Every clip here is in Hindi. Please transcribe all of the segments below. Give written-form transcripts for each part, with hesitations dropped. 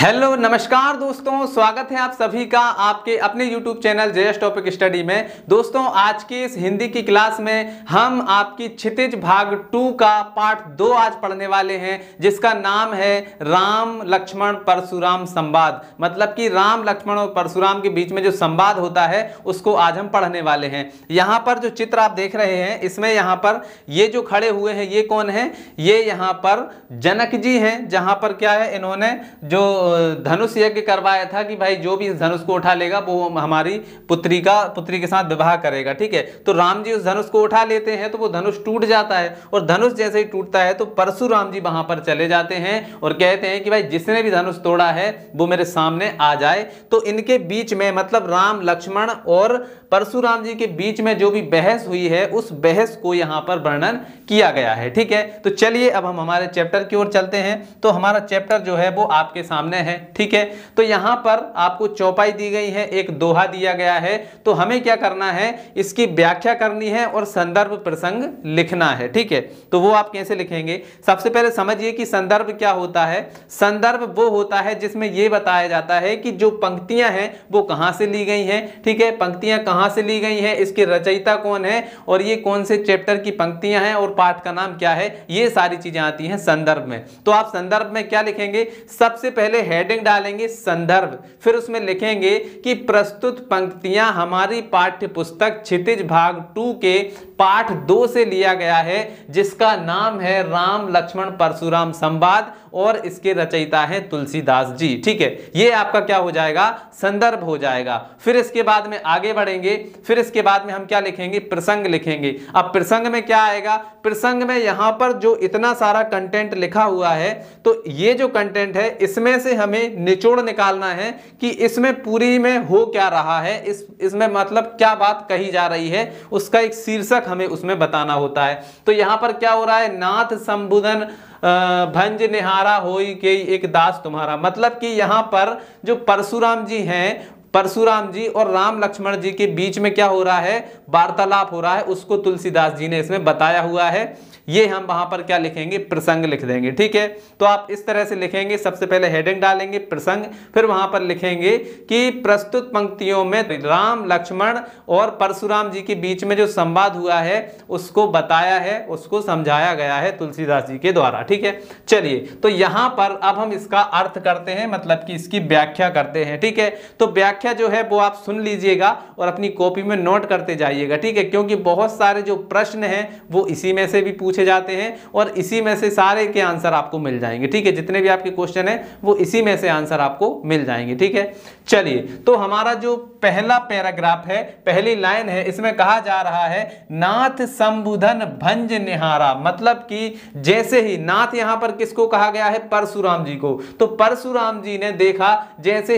हेलो नमस्कार दोस्तों, स्वागत है आप सभी का आपके अपने YouTube channel JS topic study में। दोस्तों आज की इस हिंदी की क्लास में हम आपकी क्षितिज भाग 2 का पार्ट 2 आज पढ़ने वाले हैं, जिसका नाम है राम लक्ष्मण परशुराम संवाद। मतलब कि राम लक्ष्मण और परशुराम के बीच में जो संवाद होता है उसको आज हम पढ़ने वाले हैं। यहाँ पर जो चित्र आप देख रहे हैं, इसमें यहाँ पर ये जो खड़े हुए हैं ये कौन है? ये यहाँ पर जनक जी हैं। जहाँ पर क्या है, इन्होंने जो धनुष यज्ञ करवाया था कि भाई जो भी इस धनुष को उठा लेगा वो हमारी पुत्री के साथ विवाह करेगा। ठीक है, तो राम जी उस धनुष को उठा लेते हैं तो वो धनुष टूट जाता है, और धनुष जैसे ही टूटता है तो परशुराम जी वहां पर चले जाते हैं और कहते हैं कि भाई जिसने भी धनुष तोड़ा है वो मेरे सामने आ जाए। तो इनके बीच में मतलब राम लक्ष्मण और परशुराम जी के बीच में जो भी बहस हुई है उस बहस को यहाँ पर वर्णन किया गया है। ठीक है, तो चलिए अब हम हमारे चैप्टर की ओर चलते हैं। तो हमारा चैप्टर जो है वो आपके सामने है। ठीक है, तो यहाँ पर आपको चौपाई दी गई है, एक दोहा दिया गया है। तो हमें क्या करना है, इसकी व्याख्या करनी है और संदर्भ प्रसंग लिखना है। ठीक है, तो वो आप कैसे लिखेंगे? सबसे पहले समझिए कि संदर्भ क्या होता है। संदर्भ वो होता है जिसमें ये बताया जाता है कि जो पंक्तियां हैं वो कहां से ली गई हैं। ठीक है, पंक्तियां कहां से ली गई हैं, इसके रचयिता कौन है और ये कौन से चैप्टर की पंक्तियां हैं और पाठ का नाम क्या है, ये सारी चीजें आती हैं संदर्भ में। तो आप संदर्भ में क्या लिखेंगे? सबसे पहले हेडिंग डालेंगे संदर्भ, फिर उसमें लिखेंगे कि प्रस्तुत पंक्तियां हमारी पाठ्य पुस्तक क्षितिज भाग 2 के पाठ 2 से लिया गया है, जिसका नाम है राम लक्ष्मण परशुराम संवाद, और इसके रचयिता हैं तुलसीदास जी। ठीक है, ये आपका क्या हो जाएगा? संदर्भ हो जाएगा। फिर इसके बाद में आगे बढ़ेंगे, फिर इसके बाद में हम क्या लिखेंगे? प्रसंग लिखेंगे। अब प्रसंग में क्या आएगा? प्रसंग में यहां पर जो इतना सारा कंटेंट लिखा हुआ है, तो ये जो कंटेंट है इसमें से हमें निचोड़ निकालना है कि इसमें पूरी में हो क्या रहा है, इसमें मतलब क्या बात कही जा रही है, उसका एक शीर्षक हमें उसमें बताना होता है। तो यहां पर क्या हो रहा है? नाथ संबुधन भंज निहारा होई के एक दास तुम्हारा। मतलब कि यहां पर जो परशुराम जी हैं, परशुराम जी और राम लक्ष्मण जी के बीच में क्या हो रहा है? वार्तालाप हो रहा है, उसको तुलसीदास जी ने इसमें बताया हुआ है। ये हम वहां पर क्या लिखेंगे? प्रसंग लिख देंगे। ठीक है, तो आप इस तरह से लिखेंगे। सबसे पहले हेडिंग डालेंगे प्रसंग, फिर वहां पर लिखेंगे कि प्रस्तुत पंक्तियों में राम लक्ष्मण और परशुराम जी के बीच में जो संवाद हुआ है उसको बताया है, उसको समझाया गया है तुलसीदास जी के द्वारा। ठीक है, चलिए तो यहां पर अब हम इसका अर्थ करते हैं, मतलब कि इसकी व्याख्या करते हैं। ठीक है, तो व्याख्या जो है वो आप सुन लीजिएगा और अपनी कॉपी में नोट करते जाइएगा। ठीक है, क्योंकि बहुत सारे जो प्रश्न हैं वो इसी में से भी पूछे जाते हैं और इसी में से सारे के आंसर आपको मिल जाएंगे। ठीक है, जितने भी आपके क्वेश्चन हैं वो इसी में से आंसर आपको मिल जाएंगे। ठीक है, चलिए तो हमारा जो पहला पैराग्राफ है, पहली लाइन है, इसमें कहा जा रहा है नाथ संबुधन भंज निहारा। मतलब कि जैसे ही नाथ यहां पर किसको कहा गया है? परशुराम जी को। तो परशुराम जी ने देखा, जैसे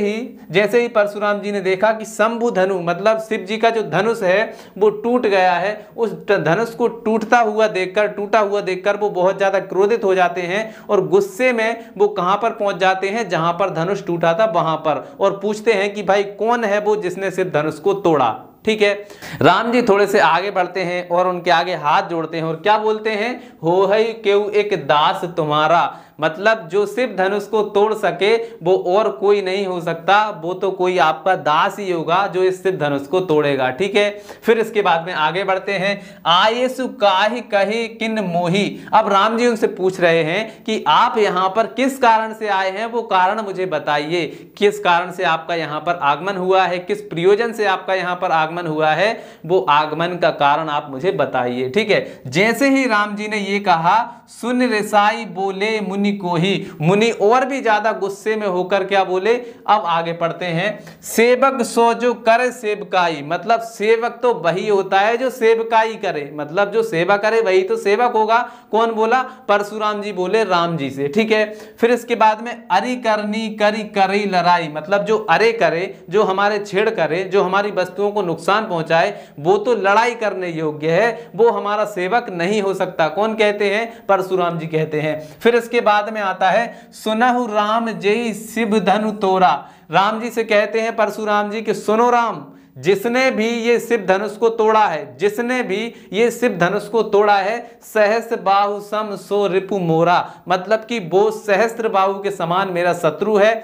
ही परशुराम जी ने देखा कि शंभु धनु मतलब शिव जी का जो धनुष है वो टूट गया है। उस धनुष को टूटा हुआ देखकर वो बहुत ज्यादा क्रोधित हो जाते हैं और गुस्से में वो कहां पर पहुंच जाते हैं? जहां पर धनुष टूटा था वहां पर, और पूछते हैं कि भाई कौन है वो जिसने सिर्फ धनुष को तोड़ा। ठीक है, राम जी थोड़े से आगे बढ़ते हैं और उनके आगे हाथ जोड़ते हैं और क्या बोलते हैं? हो है क्यों एक दास तुम्हारा। मतलब जो सिर्फ धनुष को तोड़ सके वो और कोई नहीं हो सकता, वो तो कोई आपका दास ही होगा जो इस सिर्फ धनुष को तोड़ेगा। ठीक है, फिर इसके बाद में आगे बढ़ते हैं। आयेसु काहि कहे किन मोही। अब राम जी उनसे पूछ रहे हैं कि आप यहाँ पर किस कारण से आए हैं, वो कारण मुझे बताइए। किस कारण से आपका यहाँ पर आगमन हुआ है, किस प्रयोजन से आपका यहाँ पर आगमन हुआ है, वो आगमन का कारण आप मुझे बताइए। ठीक है, जैसे ही राम जी ने ये कहा, सुन रिसाई बोले मुनि को ही। मुनि और भी ज्यादा गुस्से में होकर क्या बोले? अब आगे पढ़ते हैं। सेवक सो जो करे सेवकाई। मतलब सेवक तो वही होता है जो सेवकाई करे, मतलब जो सेवा करे वही तो सेवक होगा। कौन बोला? परशुराम जी बोले राम जी से। ठीक है, फिर इसके बाद में अरि करनी करी करी लड़ाई। मतलब जो अरे करे, जो हमारे छेड़ करे, जो हमारी वस्तुओं को नुकसान पहुंचाए, वो तो लड़ाई करने योग्य है, वो हमारा सेवक नहीं हो सकता। कौन कहते हैं? परशुराम जी कहते हैं। फिर इसके बाद में आता है सुनहु राम जय शिव धनु तोरा। राम जी से कहते हैं परशुराम जी कि सुनो राम, जिसने भी ये शिव धनुष को तोड़ा है, जिसने भी ये शिव धनुष को तोड़ा है, सहस्त्र बाहु सम सो रिपु मोरा। मतलब कि वो सहस्त्र बाहु के समान मेरा शत्रु है।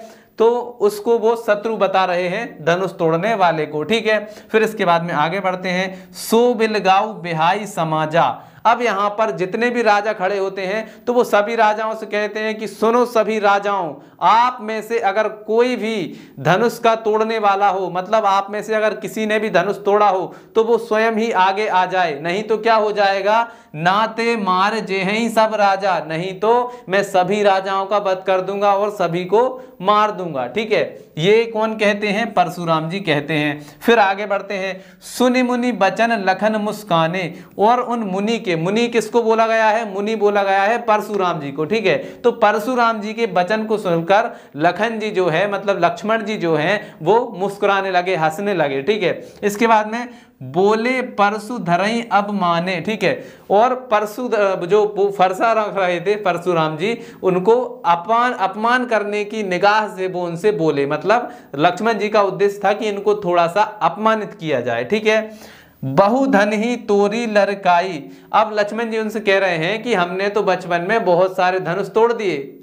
तो उसको वो शत्रु बता रहे हैं, धनुष तोड़ने वाले को। ठीक है, फिर इसके बाद में आगे बढ़ते हैं। सो बिलगाऊ बिहाई समाजा। अब यहां पर जितने भी राजा खड़े होते हैं तो वो सभी राजाओं से कहते हैं कि सुनो सभी राजाओं, आप में से अगर कोई भी धनुष का तोड़ने वाला हो, मतलब आप में से अगर किसी ने भी धनुष तोड़ा हो तो वो स्वयं ही आगे आ जाए, नहीं तो क्या हो जाएगा, नाते मार जेहि सब राजा, नहीं तो मैं सभी राजाओं का वध कर दूंगा और सभी को मार दूंगा। ठीक है, ये कौन कहते हैं, परशुराम जी कहते हैं। फिर आगे बढ़ते हैं। सुनि मुनि बचन लखन मुस्काने, और उन मुनि के, मुनि किसको बोला गया है, मुनि बोला गया है परशुराम जी को। ठीक है, तो परशुराम जी के वचन को सुनकर लखन जी जो है, मतलब लक्ष्मण जी जो हैं, वो मुस्कुराने लगे, हंसने लगे। ठीक है, इसके बाद में बोले परशु धरई अब माने। ठीक है, और परशु जो फरसा रख रहे थे परशुराम जी, उनको अपमान करने की निगाह से वो उनसे बोले, मतलब लक्ष्मण जी का उद्देश्य था कि इनको थोड़ा सा अपमानित किया जाए। ठीक है, बहुधन ही तोरी लड़काई। अब लक्ष्मण जी उनसे कह रहे हैं कि हमने तो बचपन में बहुत सारे धनुष तोड़ दिए,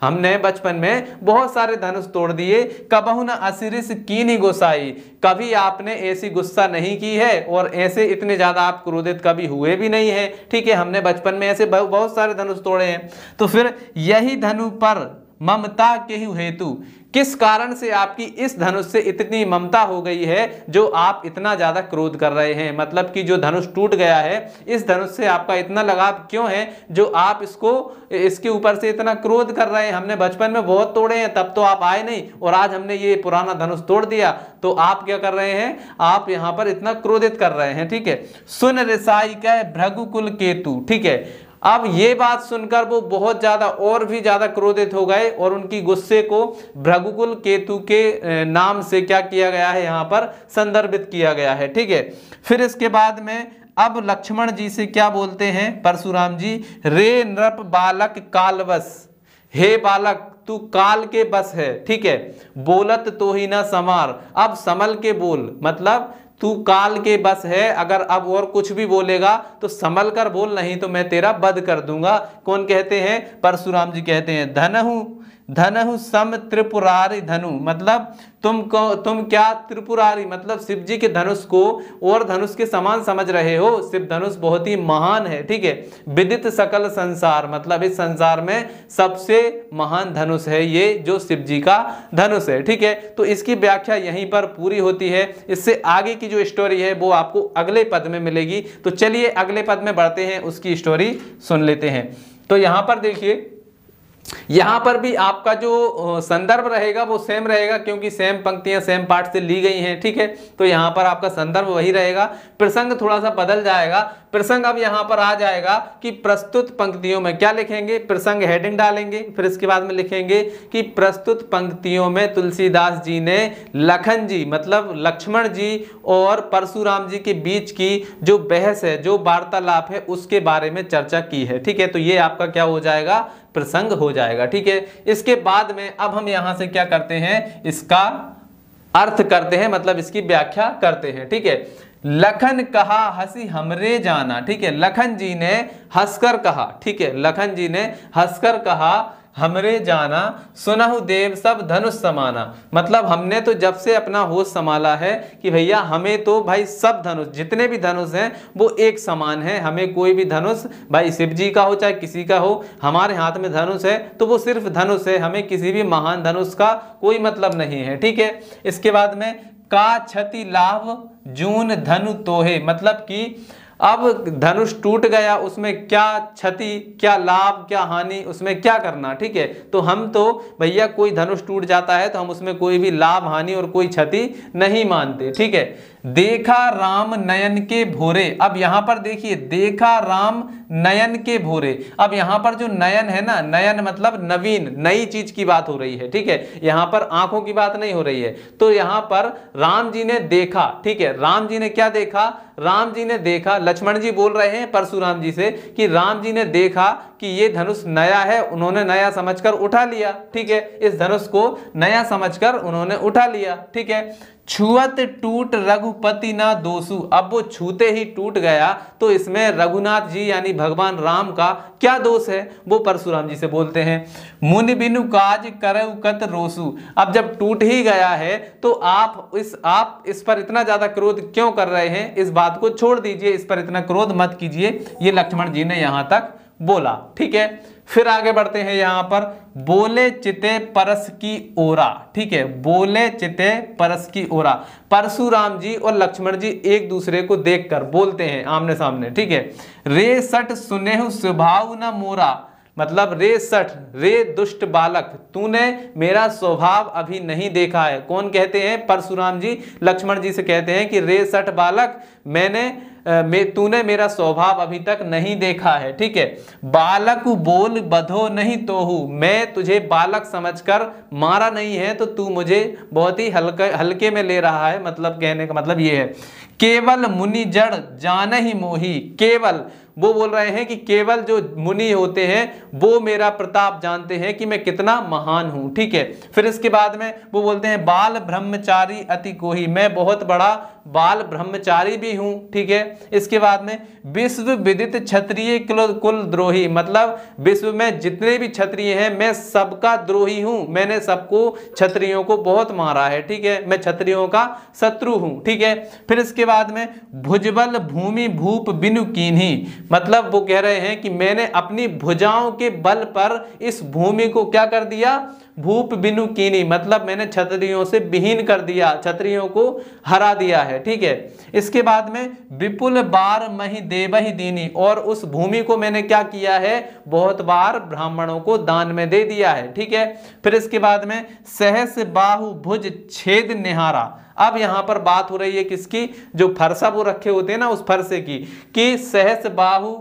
हमने बचपन में बहुत सारे धनुष तोड़ दिए, कबहु न असिरिस कीनी गोसाई, कभी आपने ऐसी गुस्सा नहीं की है और ऐसे इतने ज्यादा आप क्रोधित कभी हुए भी नहीं है। ठीक है, हमने बचपन में ऐसे बहुत सारे धनुष तोड़े हैं। तो फिर यही धनु पर ममता के हेतु, किस कारण से आपकी इस धनुष से इतनी ममता हो गई है जो आप इतना ज्यादा क्रोध कर रहे हैं, मतलब कि जो धनुष टूट गया है, इस धनुष से आपका इतना लगाव क्यों है जो आप इसके ऊपर से इतना क्रोध कर रहे हैं। हमने बचपन में बहुत तोड़े हैं, तब तो आप आए नहीं, और आज हमने ये पुराना धनुष तोड़ दिया तो आप क्या कर रहे हैं, आप यहां पर इतना क्रोधित कर रहे हैं। ठीक है, सुन रिसाई का भृगुकुल केतु। ठीक है, अब ये बात सुनकर वो बहुत ज्यादा और भी ज्यादा क्रोधित हो गए और उनकी गुस्से को भृगुकुल केतु के नाम से क्या किया गया है, यहां पर संदर्भित किया गया है। ठीक है, फिर इसके बाद में अब लक्ष्मण जी से क्या बोलते हैं परशुराम जी, रे नृप बालक कालवश, हे बालक तू काल के बस है। ठीक है, बोलत तो ही ना समार, अब संभल के बोल, मतलब तू काल के बस है, अगर अब और कुछ भी बोलेगा तो संभल कर बोल, नहीं तो मैं तेरा वध कर दूंगा। कौन कहते हैं, परशुराम जी कहते हैं। धनहु धनहु सम त्रिपुरारी धनु, मतलब तुम क्या त्रिपुरारी, मतलब शिव जी के धनुष को और धनुष के समान समझ रहे हो, शिव धनुष बहुत ही महान है। ठीक है, विदित सकल संसार, मतलब इस संसार में सबसे महान धनुष है ये जो शिव जी का धनुष है। ठीक है, तो इसकी व्याख्या यहीं पर पूरी होती है। इससे आगे की जो स्टोरी है वो आपको अगले पद में मिलेगी। तो चलिए अगले पद में बढ़ते हैं, उसकी स्टोरी सुन लेते हैं। तो यहां पर देखिए, यहां पर भी आपका जो संदर्भ रहेगा वो सेम रहेगा, क्योंकि सेम पंक्तियां सेम पार्ट से ली गई हैं। ठीक है, तो यहां पर आपका संदर्भ वही रहेगा, प्रसंग थोड़ा सा बदल जाएगा। प्रसंग अब यहां पर आ जाएगा कि प्रस्तुत पंक्तियों में क्या लिखेंगे, प्रसंग हेडिंग डालेंगे, फिर इसके बाद में लिखेंगे कि प्रस्तुत पंक्तियों में तुलसीदास जी ने लखन जी, मतलब लक्ष्मण जी और परशुराम जी के बीच की जो बहस है, जो वार्तालाप है, उसके बारे में चर्चा की है। ठीक है, तो ये आपका क्या हो जाएगा, प्रसंग हो जाएगा। ठीक है, इसके बाद में अब हम यहां से क्या करते हैं, इसका अर्थ करते हैं, मतलब इसकी व्याख्या करते हैं। ठीक है, लखन कहा हंसी हमरे जाना। ठीक है, लखन जी ने हंसकर कहा, ठीक है, लखन जी ने हंसकर कहा हमरे जाना, सुनहु देव सब धनुष समाना, मतलब हमने तो जब से अपना होश संभाला है कि भैया हमें तो भाई सब धनुष, जितने भी धनुष हैं वो एक समान है, हमें कोई भी धनुष, भाई शिव जी का हो चाहे किसी का हो, हमारे हाथ में धनुष है तो वो सिर्फ धनुष है, हमें किसी भी महान धनुष का कोई मतलब नहीं है। ठीक है, इसके बाद में का क्षति लाभ जून धनु तोहे, मतलब कि अब धनुष टूट गया, उसमें क्या क्षति, क्या लाभ, क्या हानि, उसमें क्या करना। ठीक है, तो हम तो भैया कोई धनुष टूट जाता है तो हम उसमें कोई भी लाभ हानि और कोई क्षति नहीं मानते। ठीक है, देखा राम नयन के भोरे, अब यहां पर देखिए, देखा राम नयन के भोरे, अब यहां पर जो नयन है ना, नयन मतलब नवीन, नई चीज की बात हो रही है। ठीक है, यहां पर आंखों की बात नहीं हो रही है। तो यहां पर राम जी ने देखा, ठीक है, राम जी ने क्या देखा, राम जी ने देखा, लक्ष्मण जी बोल रहे हैं परशुराम जी से कि राम जी ने देखा कि ये धनुष नया है, उन्होंने नया समझकर उठा लिया। ठीक है, इस धनुष को नया समझकर उन्होंने उठा लिया। ठीक है, छुअत टूट रघुपति ना दोषु। अब वो छूते ही टूट गया तो इसमें रघुनाथ जी यानी भगवान राम का क्या दोष है, वो परशुराम जी से बोलते हैं। मुनि बिनु काज करऊ कत रोसु। अब जब टूट ही गया है तो आप इस पर इतना ज्यादा क्रोध क्यों कर रहे हैं, इस बात को छोड़ दीजिए, इस पर इतना क्रोध मत कीजिए, ये लक्ष्मण जी ने यहां तक बोला। ठीक है, फिर आगे बढ़ते हैं। यहां पर बोले चिते परस की ओरा। ठीक है, बोले चिते परस की ओरा। परशुराम जी और लक्ष्मण जी एक दूसरे को देखकर बोलते हैं आमने सामने। ठीक है, रे सठ सुनेहु स्वभाव न मोरा। मतलब रे सठ, रे दुष्ट बालक, तूने मेरा स्वभाव अभी नहीं देखा है। कौन कहते हैं? परशुराम जी लक्ष्मण जी से कहते हैं कि रे सठ बालक, तूने मेरा स्वभाव अभी तक नहीं देखा है। ठीक है, बालक बोल बधो नहीं तोहू। मैं तुझे बालक समझकर मारा नहीं है, तो तू मुझे बहुत ही हल्के में ले रहा है। मतलब कहने का मतलब ये है, केवल मुनि जड़ जान ही मोही। केवल वो बोल रहे हैं कि केवल जो मुनि होते हैं वो मेरा प्रताप जानते हैं कि मैं कितना महान हूं। ठीक है, फिर इसके बाद में वो बोलते हैं बाल ब्रह्मचारी अति कोही। मैं बहुत बड़ा बाल ब्रह्मचारी भी हूं। ठीक है, इसके बाद में विश्व विदित क्षत्रिय कुल द्रोही। मतलब विश्व में जितने भी क्षत्रिय हैं मैं सबका द्रोही हूं। मैंने सबको क्षत्रियों को बहुत मारा है। ठीक है, मैं क्षत्रियों का शत्रु हूं। ठीक है, फिर इसके बाद में भुजबल भूमि भूप बिनु कीन्ही। मतलब वो कह रहे हैं कि मैंने अपनी भुजाओं के बल पर इस भूमि को क्या कर दिया? भूप बिनु कीनी। मतलब मैंने क्षत्रियों से विहीन कर दिया, क्षत्रियों को हरा दिया है। ठीक है, इसके बाद में विपुल बार मही देवहि दीनी। और उस भूमि को मैंने क्या किया है? बहुत बार ब्राह्मणों को दान में दे दिया है। ठीक है, फिर इसके बाद में सहस बाहु भुज छेद निहारा। अब यहां पर बात हो रही है किसकी? जो फरसा वो रखे होते हैं ना, उस फरसे की, कि सहस बाहु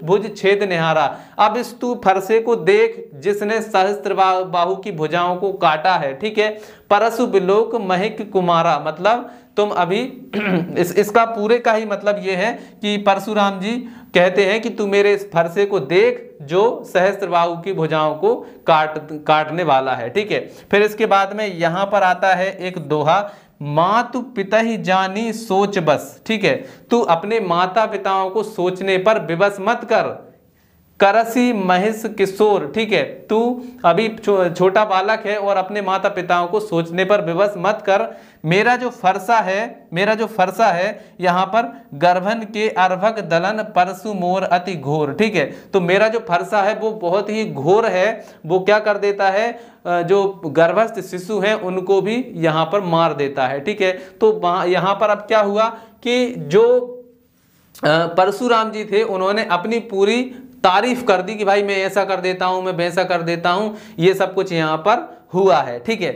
भुज छेद निहारा। अब इस तू फरसे को देख जिसने सहस्त्र बाहु की भुजाओं को काटा है। ठीक है, परशु बिलोक महिक कुमारा। मतलब तुम अभी इसका पूरे का ही मतलब यह है कि परशुराम जी कहते हैं कि तू मेरे इस फरसे को देख जो सहस्त्रबाहु की भुजाओं को काटने वाला है। ठीक है, फिर इसके बाद में यहां पर आता है एक दोहा, मातु पिता ही जानी सोच बस। ठीक है, तू अपने माता पिताओं को सोचने पर विवश मत कर। करसी महिष किशोर। ठीक है, तू अभी छोटा बालक है और अपने माता पिताओं को सोचने पर विवश मत कर। मेरा जो फरसा है यहाँ पर गर्भन के अर्भक दलन परसु मोर अति घोर। ठीक है, तो मेरा जो फरसा है वो बहुत ही घोर है। वो क्या कर देता है? जो गर्भस्थ शिशु हैं उनको भी यहाँ पर मार देता है। ठीक है, तो यहाँ पर अब क्या हुआ कि जो परशुराम जी थे उन्होंने अपनी पूरी तारीफ कर दी कि भाई मैं ऐसा कर देता हूं, मैं वैसा कर देता हूं, ये सब कुछ यहाँ पर हुआ है। ठीक है,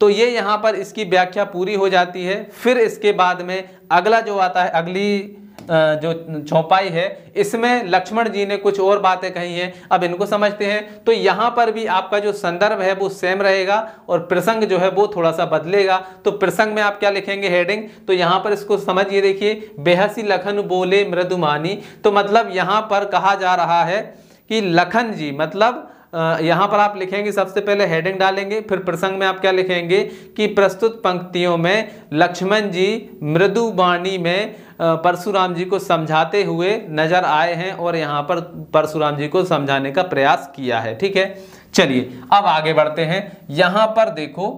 तो ये यहाँ पर इसकी व्याख्या पूरी हो जाती है। फिर इसके बाद में अगला जो आता है, अगली जो चौपाई है, इसमें लक्ष्मण जी ने कुछ और बातें कही हैं। अब इनको समझते हैं। तो यहाँ पर भी आपका जो संदर्भ है वो सेम रहेगा और प्रसंग जो है वो थोड़ा सा बदलेगा। तो प्रसंग में आप क्या लिखेंगे? हेडिंग। तो यहाँ पर इसको समझिए, देखिए, बेहसी लखन बोले मृदुमानी। तो मतलब यहाँ पर कहा जा रहा है कि लखन जी, मतलब यहाँ पर आप लिखेंगे, सबसे पहले हेडिंग डालेंगे, फिर प्रसंग में आप क्या लिखेंगे कि प्रस्तुत पंक्तियों में लक्ष्मण जी मृदु वाणी में परशुराम जी को समझाते हुए नजर आए हैं और यहाँ पर परशुराम जी को समझाने का प्रयास किया है। ठीक है, चलिए अब आगे बढ़ते हैं। यहाँ पर देखो,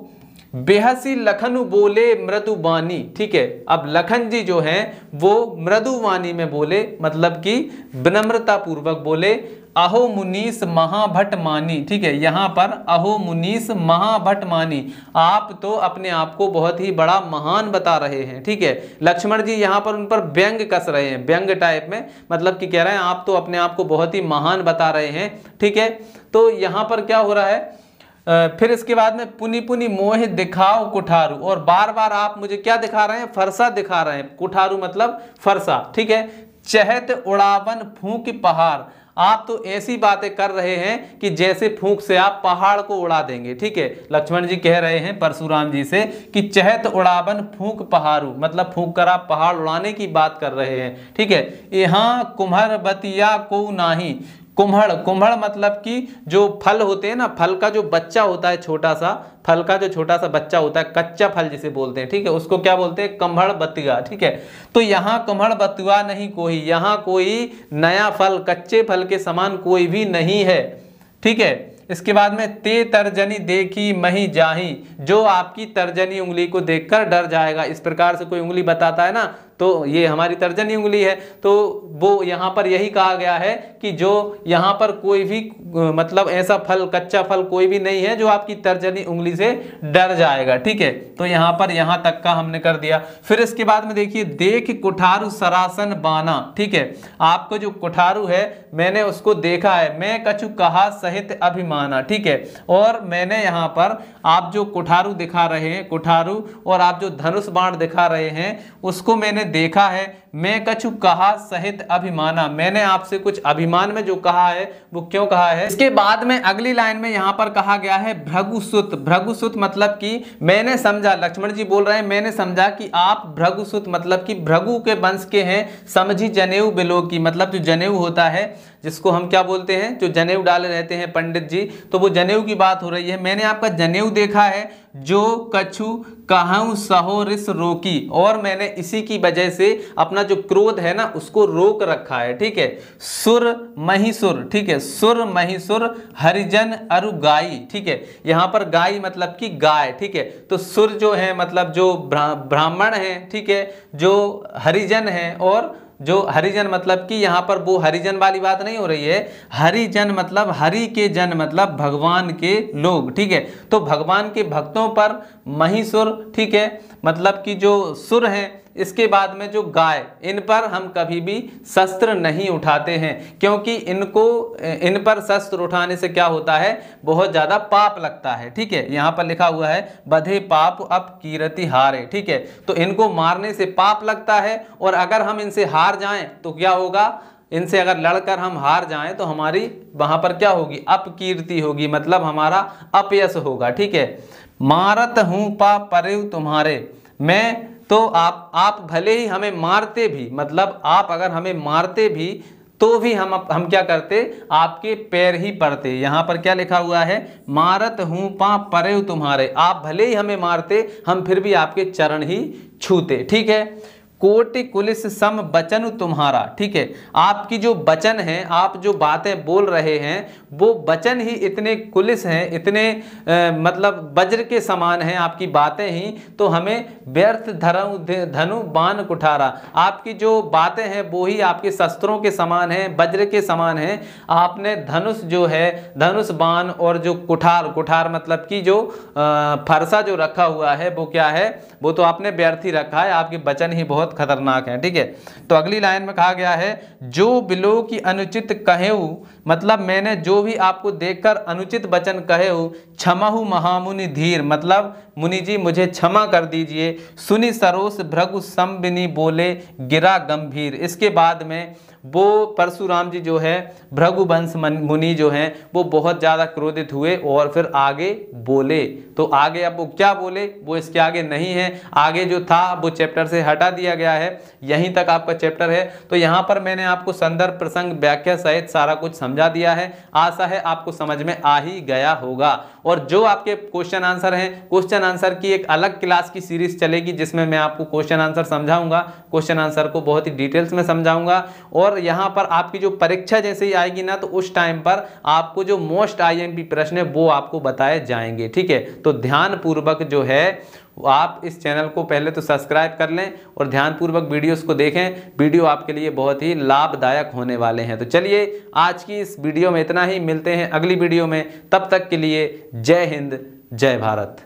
बेहसी लखन बोले मृदुवाणी। ठीक है, अब लखन जी जो हैं वो मृदुवाणी में बोले, मतलब कि विनम्रता पूर्वक बोले। अहो मुनीस महाभट मानी। ठीक है, यहाँ पर अहो मुनीस महाभट मानी, आप तो अपने आप को बहुत ही बड़ा महान बता रहे हैं। ठीक है, लक्ष्मण जी यहाँ पर उन पर व्यंग कस रहे हैं, व्यंग टाइप में, मतलब कि कह रहे हैं आप तो अपने आप को बहुत ही महान बता रहे हैं। ठीक है, तो यहाँ पर क्या हो रहा है? फिर इसके बाद में पुनि पुनि मोह दिखाओ कुठारू। और बार बार आप मुझे क्या दिखा रहे हैं? फरसा दिखा रहे हैं। कुठारू मतलब फरसा। ठीक है, चहत उड़ावन फूंक पहाड़। आप तो ऐसी बातें कर रहे हैं कि जैसे फूंक से आप पहाड़ को उड़ा देंगे। ठीक है, लक्ष्मण जी कह रहे हैं परशुराम जी से कि चहत उड़ावन फूंक पहाड़ू, मतलब फूंक कर आप पहाड़ उड़ाने की बात कर रहे हैं। ठीक है, यहाँ कुम्हर बतिया को नाही, कुम्हड़, कुम्हड़ मतलब कि जो फल होते हैं ना, फल का जो बच्चा होता है, छोटा सा फल का जो छोटा सा बच्चा होता है, कच्चा फल जिसे बोलते हैं, ठीक है, उसको क्या बोलते हैं, कम्हड़ बतुआ, ठीक है। तो यहाँ कम्हड़ बतुआ नहीं कोई, यहाँ कोई नया फल, कच्चे फल के समान कोई भी नहीं है, ठीक है। इसके बाद में ते तर्जनी देखी मही जाही, जो आपकी तर्जनी उंगली को देखकर डर जाएगा। इस प्रकार से कोई उंगली बताता है ना, तो ये हमारी तर्जनी उंगली है। तो वो यहाँ पर यही कहा गया है कि जो यहाँ पर कोई भी मतलब ऐसा फल, कच्चा फल कोई भी नहीं है जो आपकी तर्जनी उंगली से डर जाएगा, ठीक है। तो यहाँ पर यहाँ तक का हमने कर दिया। फिर इसके बाद में देखिए, देख कुठारू सरासन बाना, ठीक है। आपको जो कुठारू है मैंने उसको देखा है, मैं कछु कहा सहित अभिमाना, ठीक है। और मैंने यहाँ पर आप जो कुठारू दिखा रहे हैं, कुठारू, और आप जो धनुष बाण दिखा रहे हैं उसको मैंने देखा है, मैं कछु कहा सहित अभिमाना, मैंने आपसे कुछ अभिमान में जो कहा है वो क्यों कहा है। इसके बाद में अगली लाइन में यहां पर कहा गया है भृगुसुत, भृगुसुत मतलब कि मैंने समझा, लक्ष्मण जी बोल रहे हैं मैंने समझा कि आप भृगुसुत मतलब कि भृगु के वंश के हैं, समझी जनेऊ बिलो की, मतलब जो जनेऊ होता है जिसको हम क्या बोलते हैं, जो जनेऊ डाले रहते हैं पंडित जी, तो वो जनेऊ की बात हो रही है। मैंने आपका जनेऊ देखा है, जो कछु कहूं सहो रिस रोकी, और मैंने इसी की वजह से अपना जो क्रोध है ना उसको रोक रखा है, ठीक है। सुर महिसुर, ठीक है, सुर महिसुर हरिजन अरु गाई, ठीक है। यहाँ पर गाई मतलब कि गाय, ठीक है। तो सुर जो है मतलब जो ब्राह्मण है, ठीक है, जो हरिजन है, और जो हरिजन मतलब कि यहाँ पर वो हरिजन वाली बात नहीं हो रही है, हरिजन मतलब हरि के जन मतलब भगवान के लोग, ठीक है। तो भगवान के भक्तों पर महिसुर, ठीक है, मतलब कि जो सुर हैं, इसके बाद में जो गाय, इन पर हम कभी भी शस्त्र नहीं उठाते हैं, क्योंकि इन पर शस्त्र उठाने से क्या होता है, बहुत ज्यादा पाप लगता है, ठीक है। यहाँ पर लिखा हुआ है बधे पाप अब कीरति हारे, ठीक है। तो इनको मारने से पाप लगता है, और अगर हम इनसे हार जाएं तो क्या होगा, इनसे अगर लड़कर हम हार जाएं तो हमारी वहां पर क्या होगी, अपकीर्ति होगी, मतलब हमारा अपयश होगा, ठीक है। मारत हूं पा परेव तुम्हारे, मैं तो आप भले ही हमें मारते भी, मतलब आप अगर हमें मारते भी तो भी हम क्या करते, आपके पैर ही पड़ते। यहाँ पर क्या लिखा हुआ है, मारत हूं पा परेव तुम्हारे, आप भले ही हमें मारते हम फिर भी आपके चरण ही छूते, ठीक है। कोटि कुलिस सम बचन तुम्हारा, ठीक है। आपकी जो वचन है, आप जो बातें बोल रहे हैं वो वचन ही इतने कुलिस हैं, इतने मतलब वज्र के समान हैं आपकी बातें ही, तो हमें व्यर्थ धनु बाण कुठारा, आपकी जो बातें हैं वो ही आपके शस्त्रों के समान हैं, वज्र के समान हैं। आपने धनुष जो है, धनुष बाण और जो कुठार, कुठार मतलब कि जो फरसा जो रखा हुआ है वो क्या है, वो तो आपने व्यर्थ ही रखा है, आपके वचन ही बहुत खतरनाक है, ठीक है। तो अगली लाइन में कहा गया है, जो बिलो की अनुचित कहेऊ, मतलब मैंने जो भी आपको देखकर अनुचित वचन कहेऊ, क्षमहु महामुनि धीर, मतलब मुनि जी मुझे क्षमा कर दीजिए। सुनि सरोस भृगु संबिनी बोले गिरा गंभीर, इसके बाद में वो परशुराम जी जो है, भृगुवंश मुनि जो हैं, वो बहुत ज़्यादा क्रोधित हुए और फिर आगे बोले। तो आगे अब वो क्या बोले वो इसके आगे नहीं है, आगे जो था वो चैप्टर से हटा दिया गया है, यहीं तक आपका चैप्टर है। तो यहाँ पर मैंने आपको संदर्भ प्रसंग व्याख्या सहित सारा कुछ समझा दिया है, आशा है आपको समझ में आ ही गया होगा। और जो आपके क्वेश्चन आंसर हैं, क्वेश्चन आंसर की एक अलग क्लास की सीरीज चलेगी जिसमें मैं आपको क्वेश्चन आंसर समझाऊंगा, क्वेश्चन आंसर को बहुत ही डिटेल्स में समझाऊंगा। और यहाँ पर आपकी जो परीक्षा जैसे ही आएगी ना, तो उस टाइम पर आपको जो मोस्ट आईएमपी प्रश्न है वो आपको बताए जाएंगे, ठीक है। तो ध्यान पूर्वक जो है आप इस चैनल को पहले तो सब्सक्राइब कर लें और ध्यान पूर्वक वीडियोस को देखें, वीडियो आपके लिए बहुत ही लाभदायक होने वाले हैं। तो चलिए आज की इस वीडियो में इतना ही, मिलते हैं अगली वीडियो में, तब तक के लिए जय हिंद जय भारत।